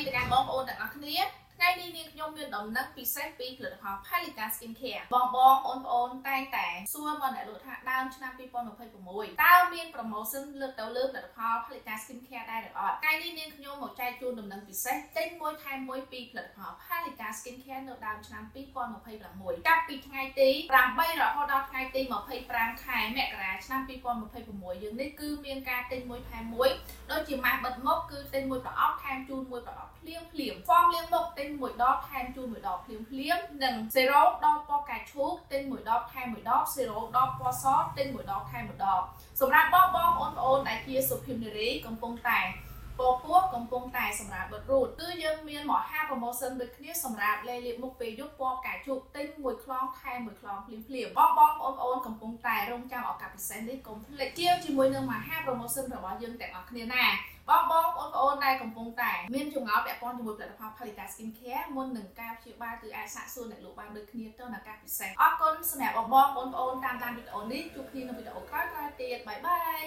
ទៅកាន់បងប្អូនទាំងអស់គ្នាថ្ងៃនេះនាងខ្ញុំមានដំណឹងពិសេសពីផលិតផល Palika Skincare បងប្អូនតែងតែសួរមកអ្នកលក់ថាដើមឆ្នាំ2026តើមាន promotion លើកទៅលើផលិតផល Palika Skincare ដែរឬអត់ថ្ងៃនេះនាងខ្ញុំមកចែកជូនដំណឹងពិសេសទិញមួយថែមមួយពីផលិតផល Palika Skincare នៅដើមឆ្នាំ2026ចាប់ពីថ្ងៃទី8រហូតដល់ថ្ងៃទី25ខែមករាឆ្នាំ2026យើងនេះគឺមានការទិញមួយថែមមួយដូចជាម៉ាស់បិទមុខគឺទិញមួយប្រអប់ថែមជូនមួយប្រអប់ភ្លាមហ្វមលាងមុខទិញមួយដបថែមជូនមួយដបភ្លាមនិងសេរ៉ូដបពណ៌កាឈូកទិញមួយដបថែមមួយដបសេរ៉ូដបពណ៌សទិញមួយដបថែមមួយដបសម្រាប់បងប្អូនដែលជាសុភាពនារីកំពុងតែពពោះកំពុងតែសម្រាប់បិទរូតគឺយើងមានមហា promotion ដូចគ្នាសម្រាប់លេលាបមុខពេលយប់ពណ៌កាជូកទិញមួយខ្លងថែមមួយខ្លងភ្លាមបងប្អូនកំពុងតែរងចាំឱកាសពិសេសនេះកុំភ្លេចជាងជាមួយនឹងមហា promotion របស់យើងទាំងអស់គ្នាណាបងប្អូនដែលកំពុងតែមានចម្ងល់ពាក់ព័ន្ធជាមួយផលិតផល Palika Skincare មុននឹងការព្យាបាលគឺអាចសាកសួរអ្នកលក់បានដូចគ្នាទៅនៅការពិសេសអរគុណសម្រាប់បងប្អូនតាមដានវីដេអូនេះជួបគ្នានៅវីដេអូក្រោយៗទៀតបាយបាយ